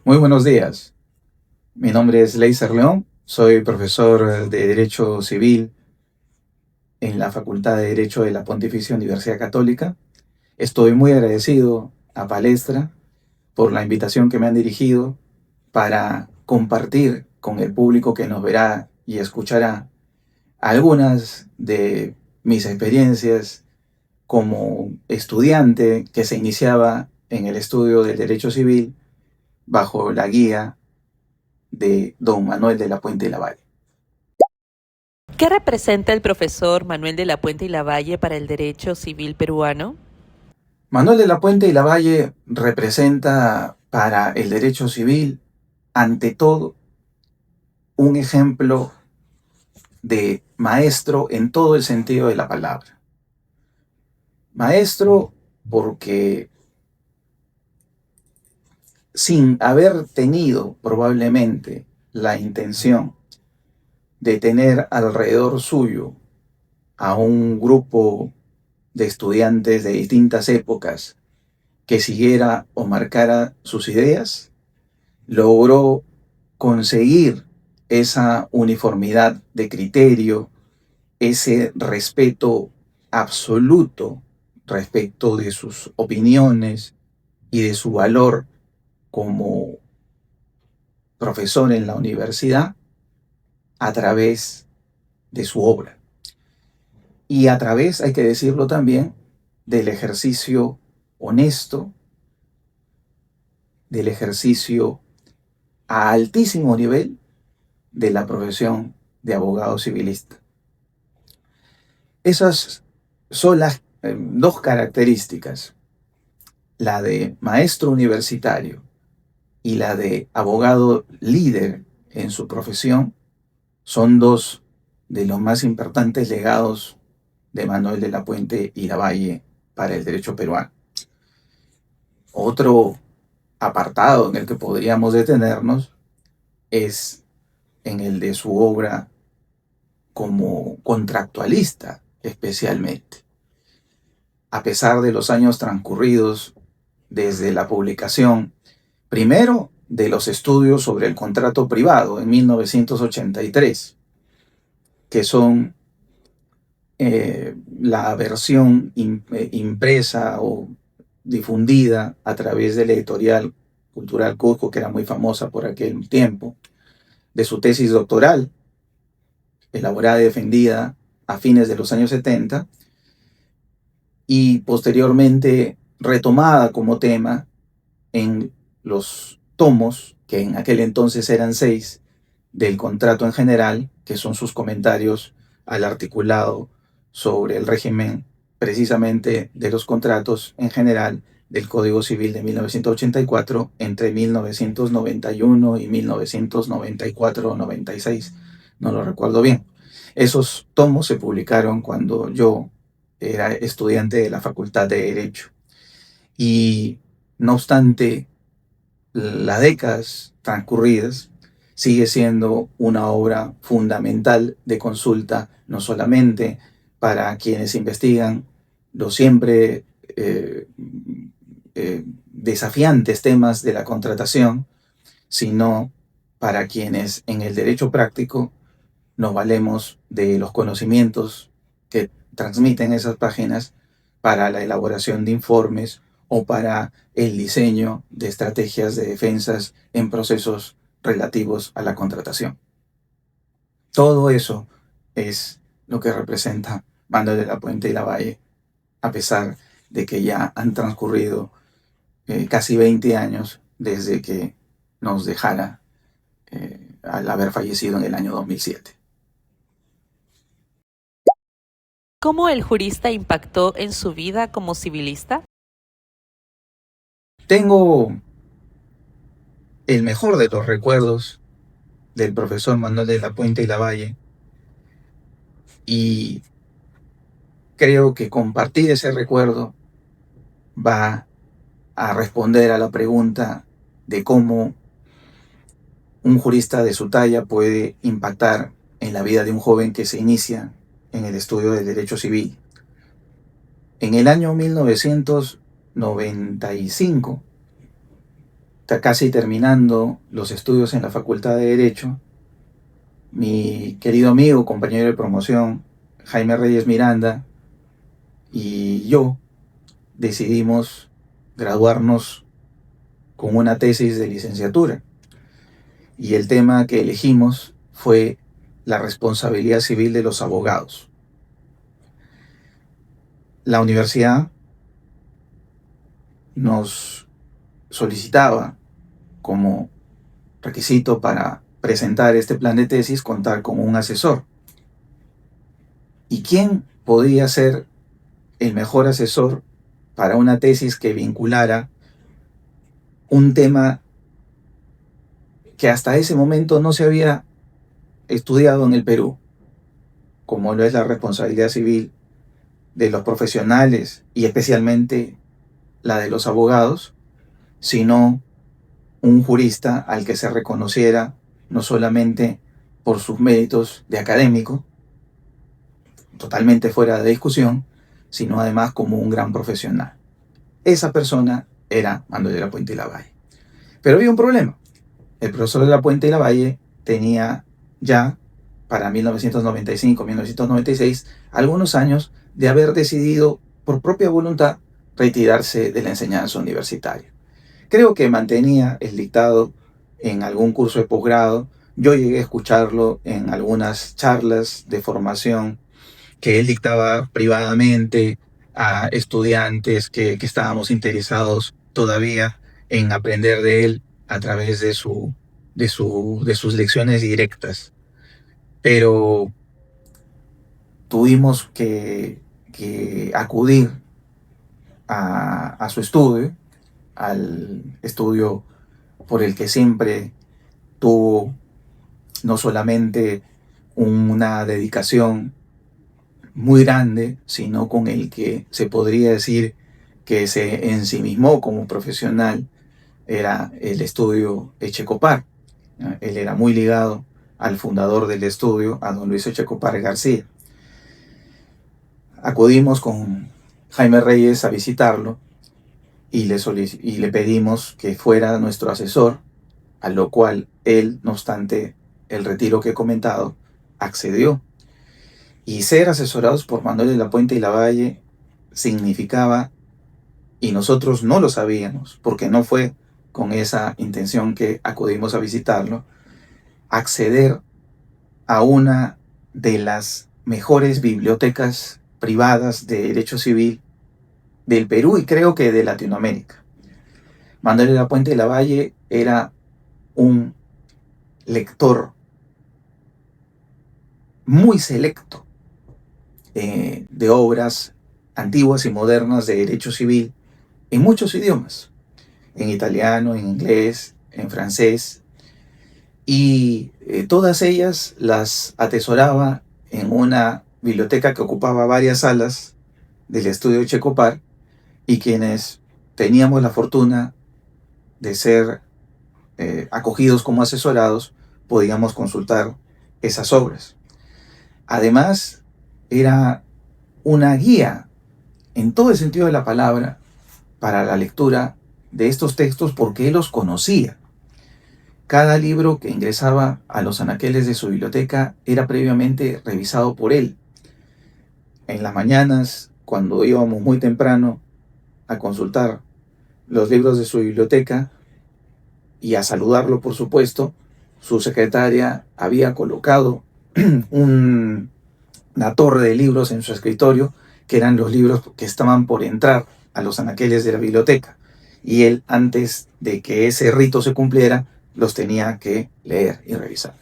Muy buenos días. Mi nombre es Leiser León. Soy profesor de Derecho Civil en la Facultad de Derecho de la Pontificia Universidad Católica. Estoy muy agradecido a Palestra por la invitación que me han dirigido para compartir con el público que nos verá y escuchará algunas de mis experiencias como estudiante que se iniciaba en el estudio del Derecho Civil bajo la guía de don Manuel de la Puente y Lavalle. ¿Qué representa el profesor Manuel de la Puente y Lavalle para el derecho civil peruano? Manuel de la Puente y Lavalle representa para el derecho civil, ante todo, un ejemplo de maestro en todo el sentido de la palabra. Maestro porque sin haber tenido probablemente la intención de tener alrededor suyo a un grupo de estudiantes de distintas épocas que siguiera o marcara sus ideas, logró conseguir esa uniformidad de criterio, ese respeto absoluto respecto de sus opiniones y de su valor como profesor en la universidad a través de su obra. Y a través, hay que decirlo también, del ejercicio honesto, del ejercicio a altísimo nivel de la profesión de abogado civilista. Esas son las dos características, la de maestro universitario y la de abogado líder en su profesión, son dos de los más importantes legados de Manuel de la Puente y Lavalle para el derecho peruano. Otro apartado en el que podríamos detenernos es en el de su obra como contractualista especialmente. A pesar de los años transcurridos desde la publicación, primero, de los estudios sobre el contrato privado en 1983, que son la versión impresa o difundida a través de la editorial Cultural Cusco, que era muy famosa por aquel tiempo, de su tesis doctoral, elaborada y defendida a fines de los años 70, y posteriormente retomada como tema en los tomos, que en aquel entonces eran 6, del contrato en general, que son sus comentarios al articulado sobre el régimen precisamente de los contratos en general del Código Civil de 1984 entre 1991 y 1994 o 96, no lo recuerdo bien. Esos tomos se publicaron cuando yo era estudiante de la Facultad de Derecho. Y no obstante las décadas transcurridas, sigue siendo una obra fundamental de consulta, no solamente para quienes investigan los siempre desafiantes temas de la contratación, sino para quienes en el derecho práctico nos valemos de los conocimientos que transmiten esas páginas para la elaboración de informes o para el diseño de estrategias de defensas en procesos relativos a la contratación. Todo eso es lo que representa Manuel de la Puente y Lavalle, a pesar de que ya han transcurrido casi 20 años desde que nos dejara al haber fallecido en el año 2007. ¿Cómo el jurista impactó en su vida como civilista? Tengo el mejor de los recuerdos del profesor Manuel de la Puente y Lavalle, y creo que compartir ese recuerdo va a responder a la pregunta de cómo un jurista de su talla puede impactar en la vida de un joven que se inicia en el estudio del derecho civil. En el año 1995 casi terminando los estudios en la Facultad de Derecho, mi querido amigo, compañero de promoción, Jaime Reyes Miranda, y yo decidimos graduarnos con una tesis de licenciatura. Y el tema que elegimos fue la responsabilidad civil de los abogados. La universidad nos solicitaba como requisito para presentar este plan de tesis contar con un asesor. ¿Y quién podía ser el mejor asesor para una tesis que vinculara un tema que hasta ese momento no se había estudiado en el Perú, como lo es la responsabilidad civil de los profesionales y especialmente la de los abogados, sino un jurista al que se reconociera no solamente por sus méritos de académico, totalmente fuera de discusión, sino además como un gran profesional? Esa persona era Manuel de la Puente y Lavalle. Pero había un problema. El profesor de la Puente y Lavalle tenía ya para 1995-1996 algunos años de haber decidido por propia voluntad retirarse de la enseñanza universitaria. Creo que mantenía el dictado en algún curso de posgrado. Yo llegué a escucharlo en algunas charlas de formación que él dictaba privadamente a estudiantes que estábamos interesados todavía en aprender de él a través de sus lecciones directas. Pero tuvimos que acudir a su estudio, al estudio por el que siempre tuvo no solamente una dedicación muy grande, sino con el que se podría decir que se ensimismó como profesional, era el estudio Echecopar. Él era muy ligado al fundador del estudio, a don Luis Echecopar García. Acudimos con Jaime Reyes a visitarlo y le pedimos que fuera nuestro asesor, a lo cual él, no obstante el retiro que he comentado, accedió. Y ser asesorados por Manuel de la Puente y Lavalle significaba, y nosotros no lo sabíamos, porque no fue con esa intención que acudimos a visitarlo, acceder a una de las mejores bibliotecas privadas de derecho civil del Perú y creo que de Latinoamérica. Manuel de la Puente y Lavalle era un lector muy selecto de obras antiguas y modernas de derecho civil en muchos idiomas, en italiano, en inglés, en francés, y todas ellas las atesoraba en una biblioteca que ocupaba varias salas del estudio Checopar, y quienes teníamos la fortuna de ser acogidos como asesorados podíamos consultar esas obras. Además, era una guía en todo el sentido de la palabra para la lectura de estos textos porque él los conocía. Cada libro que ingresaba a los anaqueles de su biblioteca era previamente revisado por él. En las mañanas, cuando íbamos muy temprano a consultar los libros de su biblioteca y a saludarlo, por supuesto, su secretaria había colocado una torre de libros en su escritorio, que eran los libros que estaban por entrar a los anaqueles de la biblioteca. Y él, antes de que ese rito se cumpliera, los tenía que leer y revisar.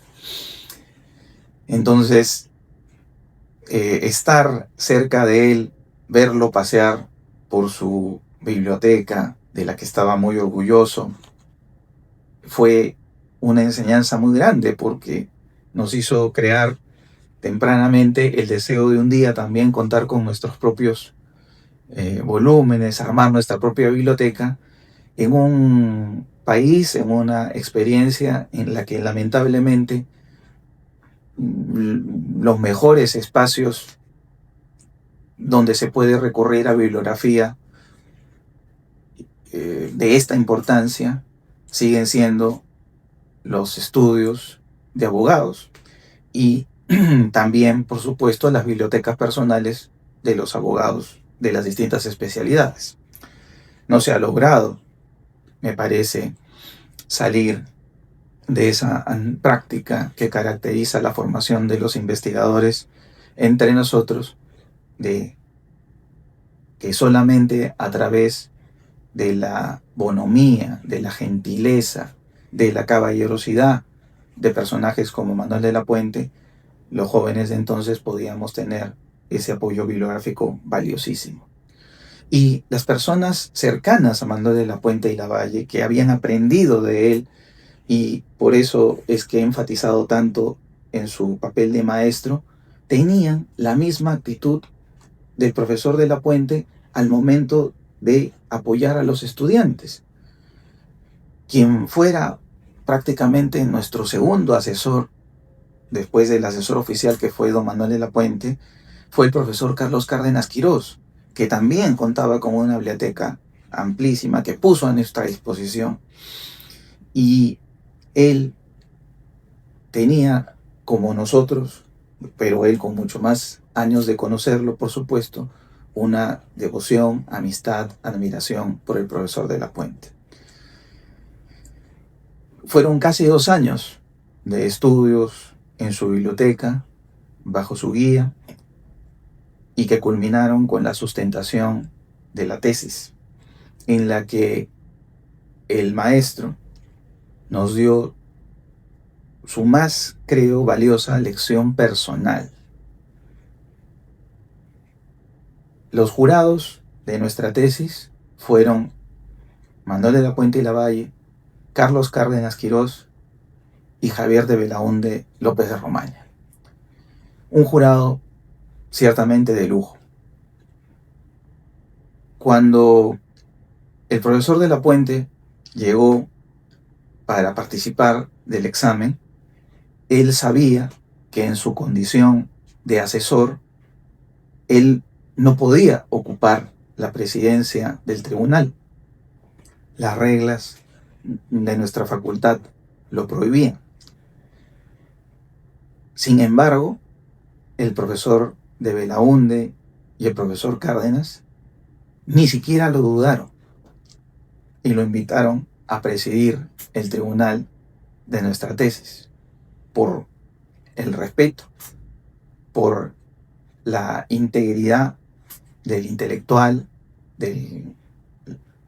Entonces, estar cerca de él, verlo pasear por su biblioteca, de la que estaba muy orgulloso, fue una enseñanza muy grande porque nos hizo crear tempranamente el deseo de un día también contar con nuestros propios volúmenes, armar nuestra propia biblioteca en un país, en una experiencia en la que lamentablemente los mejores espacios donde se puede recorrer a bibliografía de esta importancia siguen siendo los estudios de abogados y también, por supuesto, las bibliotecas personales de los abogados de las distintas especialidades. No se ha logrado, me parece, salir de esa práctica que caracteriza la formación de los investigadores entre nosotros, de que solamente a través de la bonomía, de la gentileza, de la caballerosidad de personajes como Manuel de la Puente, los jóvenes de entonces podíamos tener ese apoyo bibliográfico valiosísimo. Y las personas cercanas a Manuel de la Puente y Lavalle, que habían aprendido de él, y por eso es que he enfatizado tanto en su papel de maestro, tenían la misma actitud del profesor de la Puente al momento de apoyar a los estudiantes. Quien fuera prácticamente nuestro segundo asesor, después del asesor oficial que fue don Manuel de la Puente, fue el profesor Carlos Cárdenas Quirós, que también contaba con una biblioteca amplísima que puso a nuestra disposición. Y él tenía, como nosotros, pero él con mucho más años de conocerlo, por supuesto, una devoción, amistad, admiración por el profesor de la Puente. Fueron casi 2 años de estudios en su biblioteca, bajo su guía, y que culminaron con la sustentación de la tesis, en la que el maestro nos dio su más, creo, valiosa lección personal. Los jurados de nuestra tesis fueron Manuel de la Puente y Lavalle, Carlos Cárdenas Quirós y Javier de Belaúnde López de Romaña. Un jurado ciertamente de lujo. Cuando el profesor de la Puente llegó para participar del examen, él sabía que en su condición de asesor, él no podía ocupar la presidencia del tribunal. Las reglas de nuestra facultad lo prohibían. Sin embargo, el profesor de Belaúnde y el profesor Cárdenas ni siquiera lo dudaron y lo invitaron a presidir el tribunal de nuestra tesis por el respeto, por la integridad del intelectual, del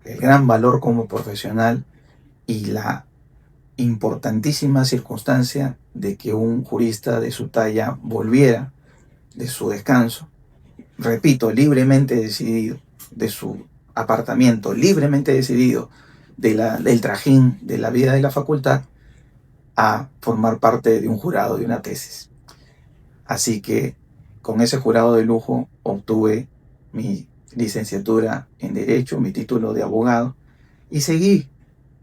gran valor como profesional y la importantísima circunstancia de que un jurista de su talla volviera de su descanso, repito, libremente decidido, de su apartamiento, libremente decidido del trajín de la vida de la facultad, a formar parte de un jurado de una tesis. Así que con ese jurado de lujo obtuve mi licenciatura en Derecho, mi título de abogado, y seguí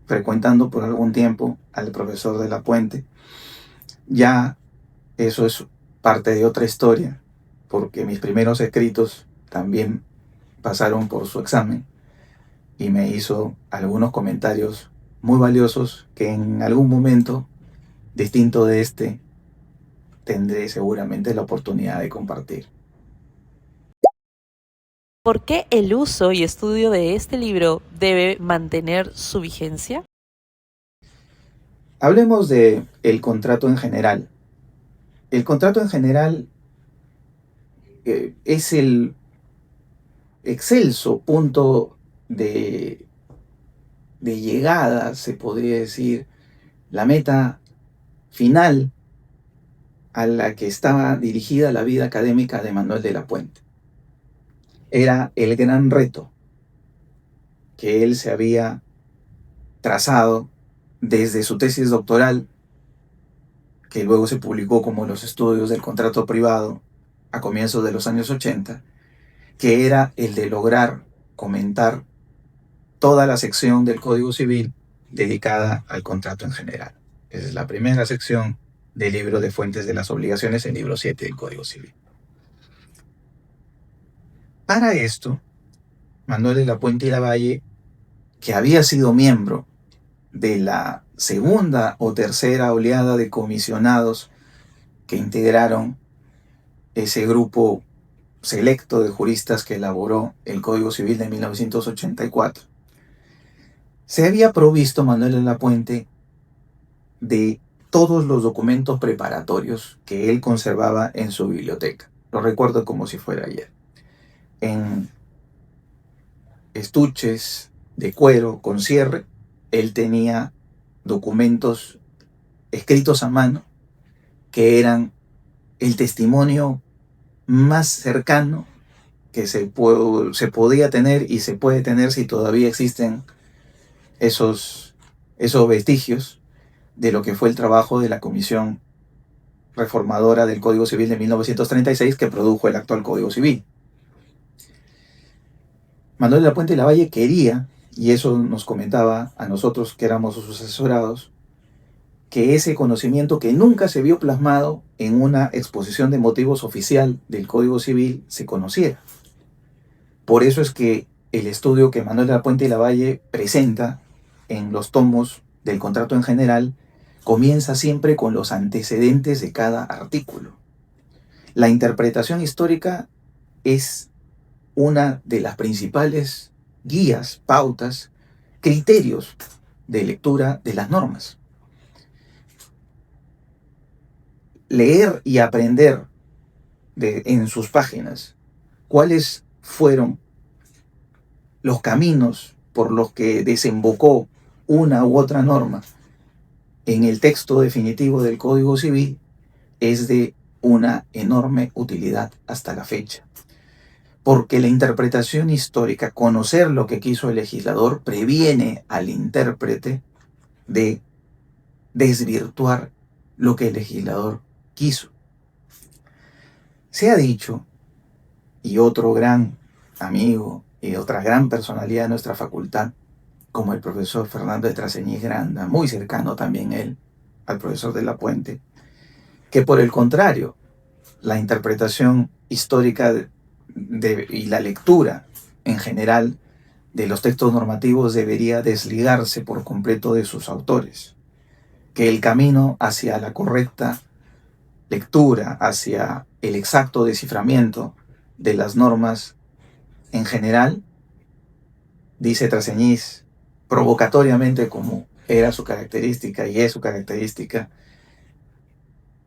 frecuentando por algún tiempo al profesor de la Puente. Ya eso es parte de otra historia, porque mis primeros escritos también pasaron por su examen y me hizo algunos comentarios muy valiosos que en algún momento distinto de este tendré seguramente la oportunidad de compartir. ¿Por qué el uso y estudio de este libro debe mantener su vigencia? Hablemos de el contrato en general. El contrato en general es el excelso punto de llegada, se podría decir, la meta final a la que estaba dirigida la vida académica de Manuel de la Puente. Era el gran reto que él se había trazado desde su tesis doctoral, que luego se publicó como Los estudios del contrato privado a comienzos de los años 80, que era el de lograr comentar toda la sección del Código Civil dedicada al contrato en general. Esa es la primera sección del libro de fuentes de las obligaciones, el libro 7 del Código Civil. Para esto, Manuel de la Puente y Lavalle, que había sido miembro de la segunda o tercera oleada de comisionados que integraron ese grupo selecto de juristas que elaboró el Código Civil de 1984, se había provisto Manuel de la Puente de todos los documentos preparatorios que él conservaba en su biblioteca. Lo recuerdo como si fuera ayer. En estuches de cuero con cierre, él tenía documentos escritos a mano que eran el testimonio más cercano que se podía tener y se puede tener si todavía existen esos vestigios de lo que fue el trabajo de la Comisión Reformadora del Código Civil de 1936 que produjo el actual Código Civil. Manuel de la Puente y Lavalle quería, y eso nos comentaba a nosotros que éramos sus asesorados, que ese conocimiento que nunca se vio plasmado en una exposición de motivos oficial del Código Civil se conociera. Por eso es que el estudio que Manuel de la Puente y Lavalle presenta en los tomos del contrato en general comienza siempre con los antecedentes de cada artículo. La interpretación histórica es una de las principales guías, pautas, criterios de lectura de las normas. Leer y aprender en sus páginas cuáles fueron los caminos por los que desembocó una u otra norma en el texto definitivo del Código Civil es de una enorme utilidad hasta la fecha. Porque la interpretación histórica, conocer lo que quiso el legislador, previene al intérprete de desvirtuar lo que el legislador quiso. Se ha dicho, y otro gran amigo y otra gran personalidad de nuestra facultad, como el profesor Fernando de Traseñiz Granda, muy cercano también él al profesor de la Puente, que por el contrario, la interpretación histórica y la lectura en general de los textos normativos debería desligarse por completo de sus autores, que el camino hacia la correcta lectura, hacia el exacto desciframiento de las normas en general, dice Traseñiz, provocatoriamente como era su característica y es su característica,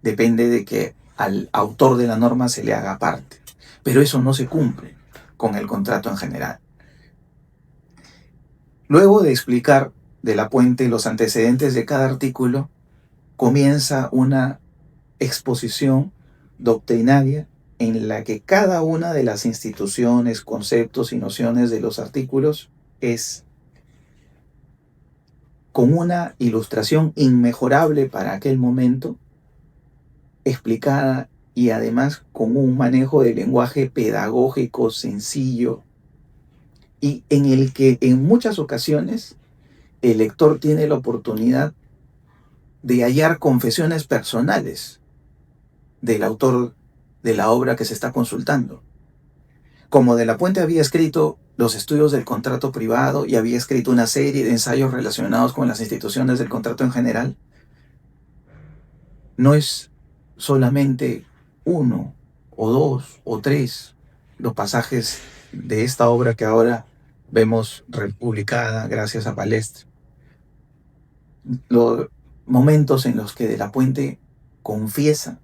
depende de que al autor de la norma se le haga parte. Pero eso no se cumple con el contrato en general. Luego de explicar de la Puente los antecedentes de cada artículo, comienza una exposición doctrinaria en la que cada una de las instituciones, conceptos y nociones de los artículos es con una ilustración inmejorable para aquel momento, explicada y además con un manejo de lenguaje pedagógico sencillo y en el que en muchas ocasiones el lector tiene la oportunidad de hallar confesiones personales del autor de la obra que se está consultando. Como de la Puente había escrito los estudios del contrato privado y había escrito una serie de ensayos relacionados con las instituciones del contrato en general, no es solamente uno o dos o tres los pasajes de esta obra que ahora vemos republicada gracias a Palestre. Los momentos en los que de la Puente confiesa,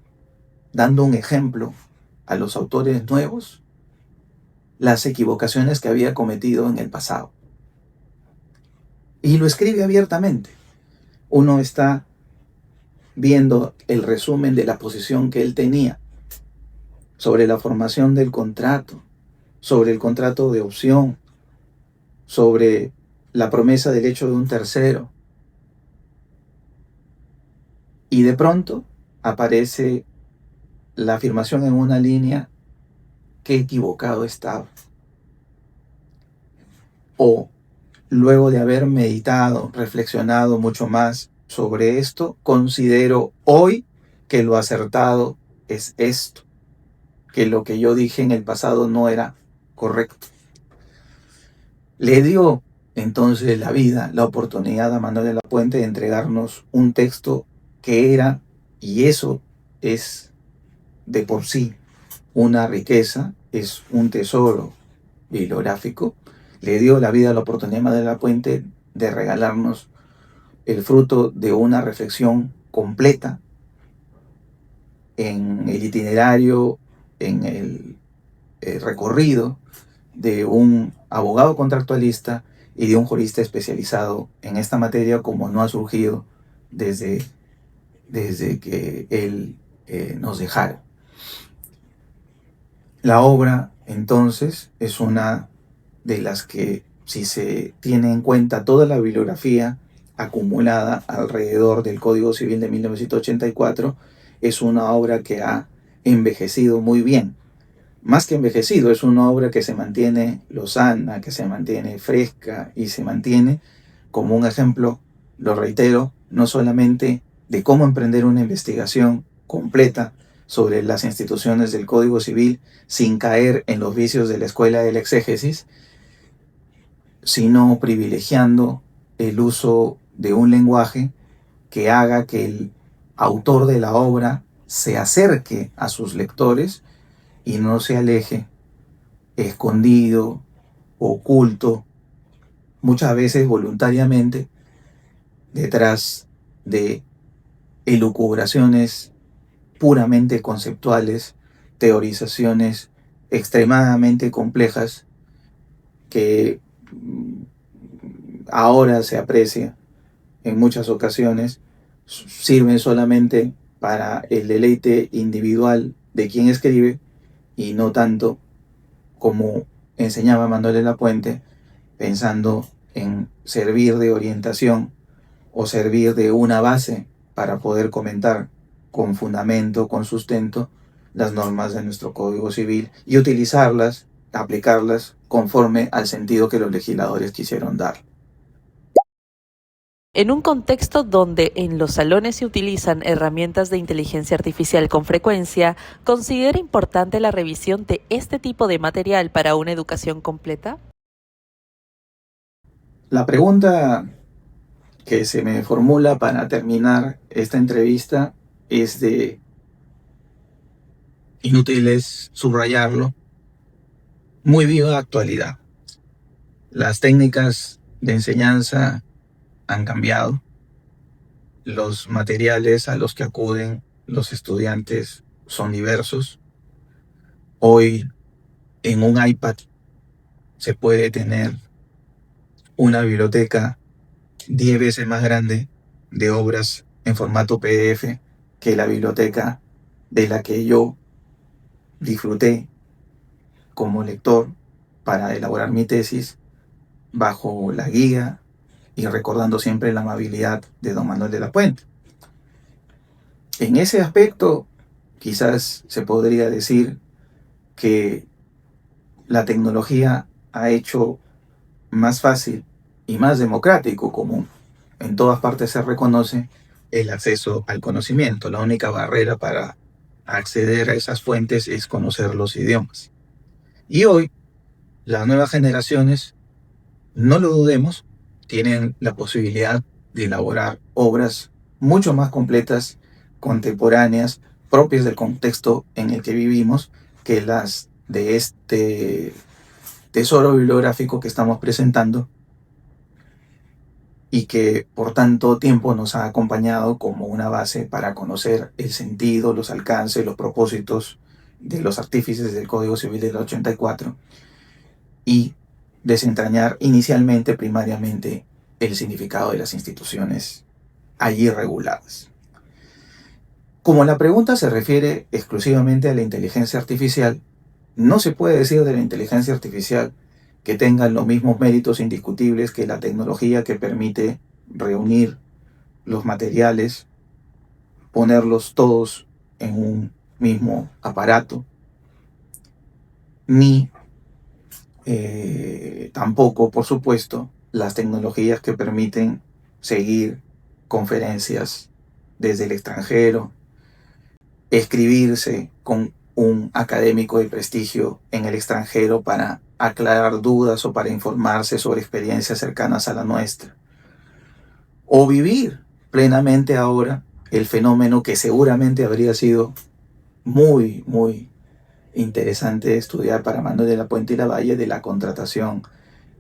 dando un ejemplo a los autores nuevos, las equivocaciones que había cometido en el pasado. Y lo escribe abiertamente. Uno está viendo el resumen de la posición que él tenía sobre la formación del contrato, sobre el contrato de opción, sobre la promesa del hecho de un tercero. Y de pronto aparece la afirmación en una línea: qué equivocado estaba. O luego de haber meditado, reflexionado mucho más sobre esto, considero hoy que lo acertado es esto, que lo que yo dije en el pasado no era correcto. Le dio entonces la vida, la oportunidad a Manuel de la Puente de entregarnos un texto que era, y eso es de por sí una riqueza, es un tesoro bibliográfico. Le dio la vida, la oportunidad a Manuel de la Puente de regalarnos el fruto de una reflexión completa en el itinerario, en el recorrido de un abogado contractualista y de un jurista especializado en esta materia, como no ha surgido desde, desde que él nos dejara. La obra, entonces, es una de las que, si se tiene en cuenta toda la bibliografía acumulada alrededor del Código Civil de 1984, es una obra que ha envejecido muy bien. Más que envejecido, es una obra que se mantiene lozana, que se mantiene fresca y se mantiene como un ejemplo, lo reitero, no solamente de cómo emprender una investigación completa sobre las instituciones del Código Civil sin caer en los vicios de la escuela del exégesis, sino privilegiando el uso de un lenguaje que haga que el autor de la obra se acerque a sus lectores y no se aleje escondido, oculto, muchas veces voluntariamente, detrás de elucubraciones puramente conceptuales, teorizaciones extremadamente complejas que ahora se aprecia en muchas ocasiones, sirven solamente para el deleite individual de quien escribe y no tanto como enseñaba Manuel de la Puente, pensando en servir de orientación o servir de una base para poder comentar con fundamento, con sustento, las normas de nuestro Código Civil y utilizarlas, aplicarlas conforme al sentido que los legisladores quisieron dar. En un contexto donde en los salones se utilizan herramientas de inteligencia artificial con frecuencia, ¿considera importante la revisión de este tipo de material para una educación completa? La pregunta que se me formula para terminar esta entrevista es de, inútil es subrayarlo, muy viva actualidad. Las técnicas de enseñanza han cambiado, los materiales a los que acuden los estudiantes son diversos. Hoy en un iPad se puede tener una biblioteca 10 veces más grande de obras en formato PDF que la biblioteca de la que yo disfruté como lector para elaborar mi tesis bajo la guía y recordando siempre la amabilidad de don Manuel de la Puente. En ese aspecto, quizás se podría decir que la tecnología ha hecho más fácil y más democrático, como en todas partes se reconoce, el acceso al conocimiento. La única barrera para acceder a esas fuentes es conocer los idiomas. Y hoy, las nuevas generaciones, no lo dudemos, tienen la posibilidad de elaborar obras mucho más completas, contemporáneas, propias del contexto en el que vivimos, que las de este tesoro bibliográfico que estamos presentando y que por tanto tiempo nos ha acompañado como una base para conocer el sentido, los alcances, los propósitos de los artífices del Código Civil del 84 y desentrañar inicialmente, primariamente, el significado de las instituciones allí reguladas. Como la pregunta se refiere exclusivamente a la inteligencia artificial, no se puede decir de la inteligencia artificial que tenga los mismos méritos indiscutibles que la tecnología que permite reunir los materiales, ponerlos todos en un mismo aparato, ni tampoco, por supuesto, las tecnologías que permiten seguir conferencias desde el extranjero, escribirse con un académico de prestigio en el extranjero para aclarar dudas o para informarse sobre experiencias cercanas a la nuestra. O vivir plenamente ahora el fenómeno que seguramente habría sido muy, muy interesante estudiar para Manuel de la Puente y Lavalle, de la contratación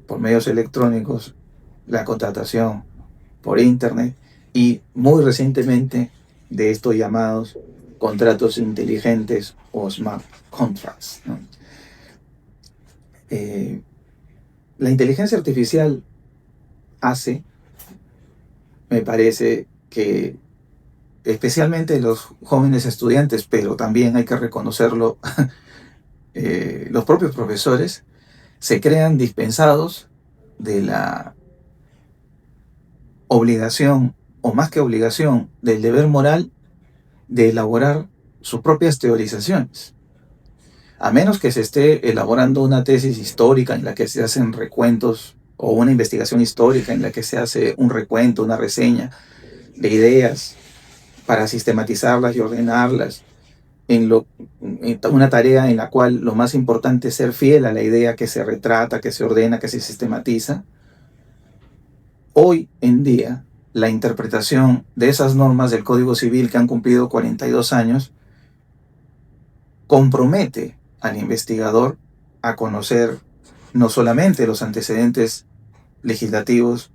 por medios electrónicos, la contratación por internet y muy recientemente de estos llamados contratos inteligentes o smart contracts, ¿no? La inteligencia artificial hace, me parece que especialmente los jóvenes estudiantes, pero también hay que reconocerlo, los propios profesores, se crean dispensados de la obligación, o más que obligación, del deber moral de elaborar sus propias teorizaciones. A menos que se esté elaborando una tesis histórica en la que se hacen recuentos, o una investigación histórica en la que se hace un recuento, una reseña de ideas para sistematizarlas y ordenarlas, en una tarea en la cual lo más importante es ser fiel a la idea que se retrata, que se ordena, que se sistematiza. Hoy en día, la interpretación de esas normas del Código Civil que han cumplido 42 años compromete al investigador a conocer no solamente los antecedentes legislativos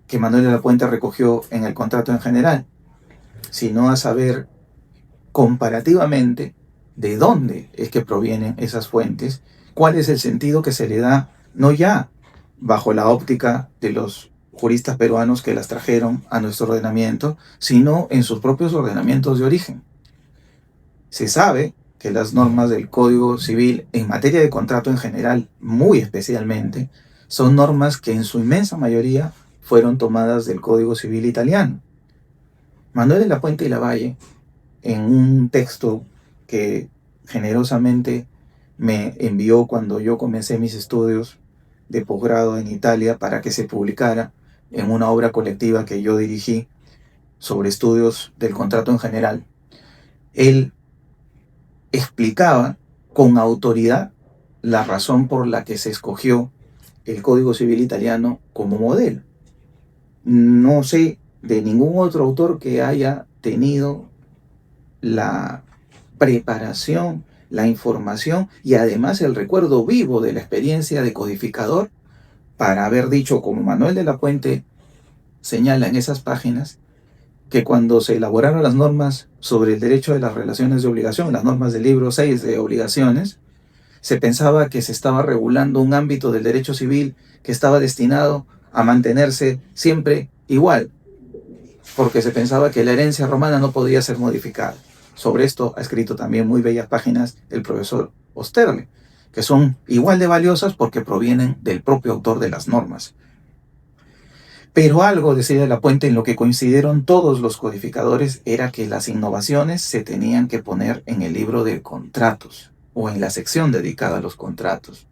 que Manuel de la Puente recogió en el contrato en general, sino a saber comparativamente de dónde es que provienen esas fuentes, cuál es el sentido que se le da, no ya bajo la óptica de los juristas peruanos que las trajeron a nuestro ordenamiento, sino en sus propios ordenamientos de origen. Se sabe que las normas del Código Civil en materia de contrato en general, muy especialmente, son normas que en su inmensa mayoría fueron tomadas del Código Civil italiano. Manuel de la Puente y Lavalle, en un texto que generosamente me envió cuando yo comencé mis estudios de posgrado en Italia para que se publicara en una obra colectiva que yo dirigí sobre estudios del contrato en general, él explicaba con autoridad la razón por la que se escogió el Código Civil italiano como modelo. No sé de ningún otro autor que haya tenido la preparación, la información y además el recuerdo vivo de la experiencia de codificador para haber dicho, como Manuel de la Puente señala en esas páginas, que cuando se elaboraron las normas sobre el derecho de las relaciones de obligación, las normas del libro 6 de obligaciones, se pensaba que se estaba regulando un ámbito del derecho civil que estaba destinado a mantenerse siempre igual, porque se pensaba que la herencia romana no podía ser modificada. Sobre esto ha escrito también muy bellas páginas el profesor Osterle, que son igual de valiosas porque provienen del propio autor de las normas. Pero algo, decía de la Puente, en lo que coincidieron todos los codificadores era que las innovaciones se tenían que poner en el libro de contratos o en la sección dedicada a los contratos.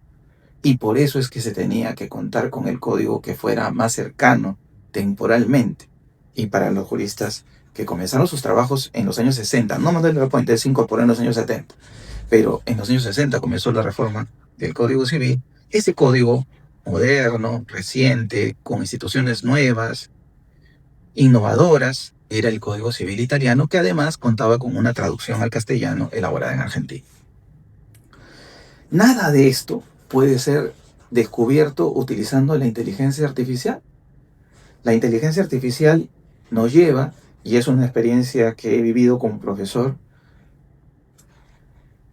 Y por eso es que se tenía que contar con el código que fuera más cercano temporalmente. Y para los juristas que comenzaron sus trabajos en los años 60, no Manuel de la Puente, se incorporó en los años 70, pero en los años 60 comenzó la reforma del Código Civil. Ese código moderno, reciente, con instituciones nuevas, innovadoras, era el Código Civil italiano, que además contaba con una traducción al castellano elaborada en Argentina. Nada de esto puede ser descubierto utilizando la inteligencia artificial. La inteligencia artificial nos lleva, y es una experiencia que he vivido como profesor,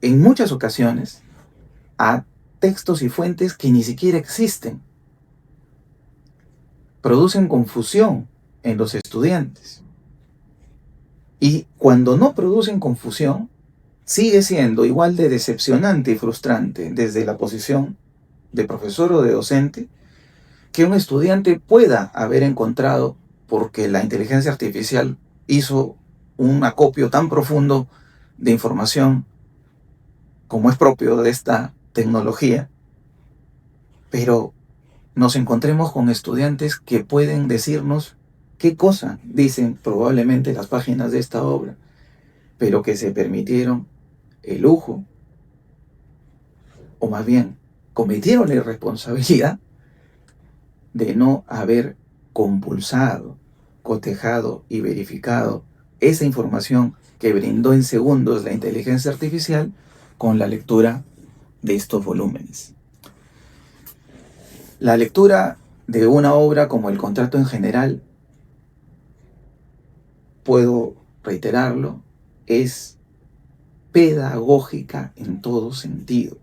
en muchas ocasiones, a textos y fuentes que ni siquiera existen. Producen confusión en los estudiantes. Y cuando no producen confusión, sigue siendo igual de decepcionante y frustrante desde la posición de profesor o de docente que un estudiante pueda haber encontrado, porque la inteligencia artificial hizo un acopio tan profundo de información como es propio de esta tecnología, pero nos encontremos con estudiantes que pueden decirnos qué cosa dicen probablemente las páginas de esta obra, pero que se permitieron el lujo, o más bien cometieron la irresponsabilidad de no haber compulsado, cotejado y verificado esa información que brindó en segundos la inteligencia artificial con la lectura de estos volúmenes. La lectura de una obra como El contrato en general, puedo reiterarlo, es pedagógica en todo sentido.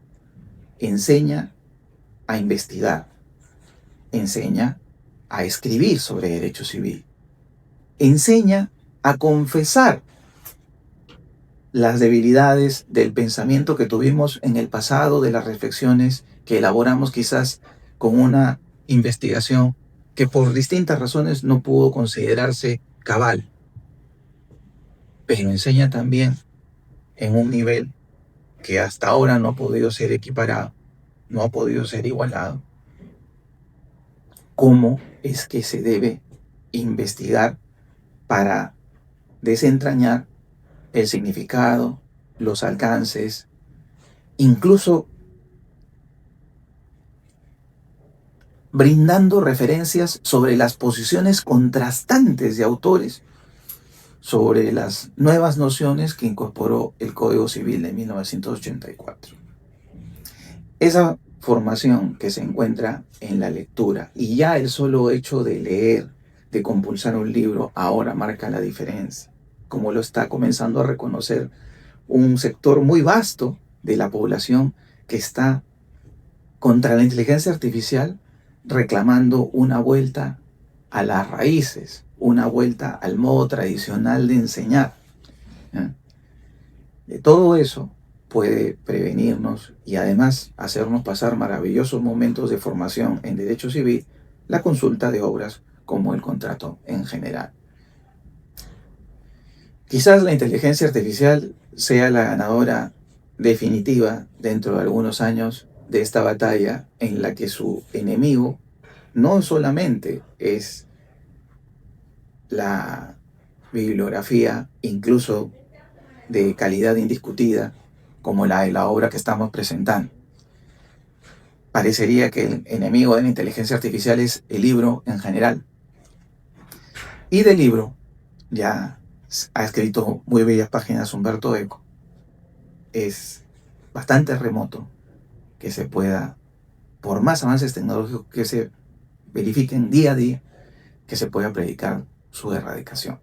Enseña a investigar, enseña a escribir sobre derecho civil, enseña a confesar las debilidades del pensamiento que tuvimos en el pasado, de las reflexiones que elaboramos quizás con una investigación que por distintas razones no pudo considerarse cabal, pero enseña también en un nivel que hasta ahora no ha podido ser equiparado, no ha podido ser igualado, cómo es que se debe investigar para desentrañar el significado, los alcances, incluso brindando referencias sobre las posiciones contrastantes de autores sobre las nuevas nociones que incorporó el Código Civil de 1984. Esa formación que se encuentra en la lectura, y ya el solo hecho de leer, de compulsar un libro, ahora marca la diferencia, como lo está comenzando a reconocer un sector muy vasto de la población que está contra la inteligencia artificial, reclamando una vuelta a las raíces, una vuelta al modo tradicional de enseñar. De todo eso puede prevenirnos y además hacernos pasar maravillosos momentos de formación en derecho civil, la consulta de obras como el contrato en general. Quizás la inteligencia artificial sea la ganadora definitiva dentro de algunos años de esta batalla en la que su enemigo no solamente es la bibliografía, incluso de calidad indiscutida, como la de la obra que estamos presentando. Parecería que el enemigo de la inteligencia artificial es el libro en general. Y del libro ya ha escrito muy bellas páginas Humberto Eco. Es bastante remoto que se pueda, por más avances tecnológicos que se verifiquen día a día, que se pueda predicar su erradicación.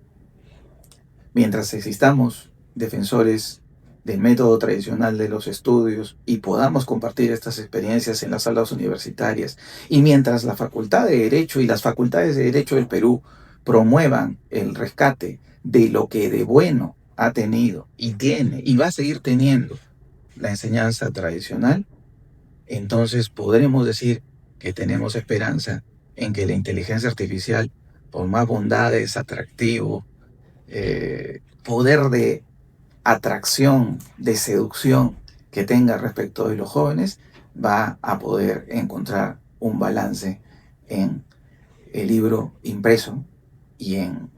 Mientras existamos defensores del método tradicional de los estudios y podamos compartir estas experiencias en las salas universitarias, y mientras la Facultad de Derecho y las facultades de Derecho del Perú promuevan el rescate de lo que de bueno ha tenido y tiene y va a seguir teniendo la enseñanza tradicional, entonces podremos decir que tenemos esperanza en que la inteligencia artificial, por más bondades, atractivo, poder de atracción, de seducción que tenga respecto de los jóvenes, va a poder encontrar un balance en el libro impreso y en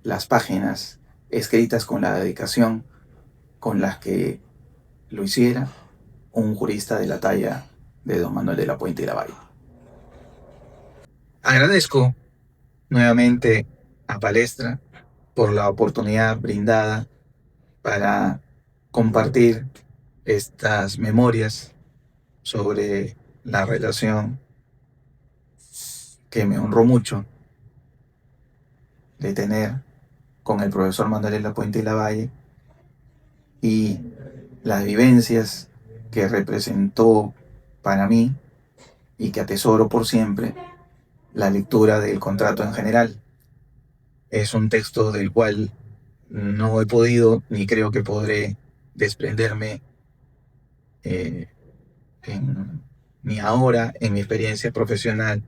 las páginas escritas con la dedicación con las que lo hiciera un jurista de la talla de don Manuel de la Puente y Lavalle. Agradezco nuevamente a Palestra por la oportunidad brindada para compartir estas memorias sobre la relación que me honró mucho de tener con el profesor Manuel de la Puente y Lavalle, y las vivencias que representó para mí y que atesoro por siempre la lectura del contrato en general. Es un texto del cual no he podido ni creo que podré desprenderme ni ahora en mi experiencia profesional,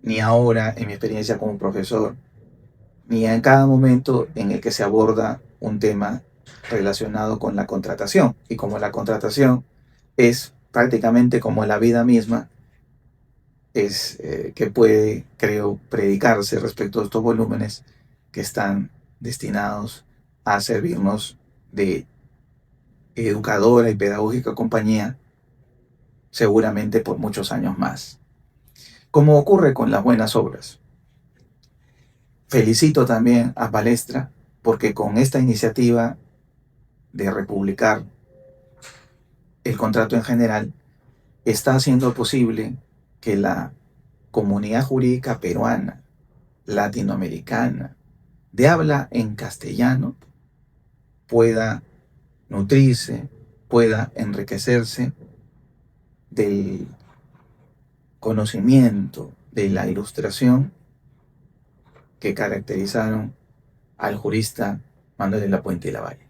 ni ahora en mi experiencia como profesor, ni en cada momento en el que se aborda un tema relacionado con la contratación. Y como la contratación es prácticamente como la vida misma, es que puede, creo, predicarse respecto a estos volúmenes que están destinados a servirnos de educadora y pedagógica compañía seguramente por muchos años más. Como ocurre con las buenas obras. Felicito también a Palestra porque con esta iniciativa de republicar el contrato en general está haciendo posible que la comunidad jurídica peruana, latinoamericana, de habla en castellano, pueda nutrirse, pueda enriquecerse del conocimiento, de la ilustración que caracterizaron al jurista Manuel de la Puente y Lavalle.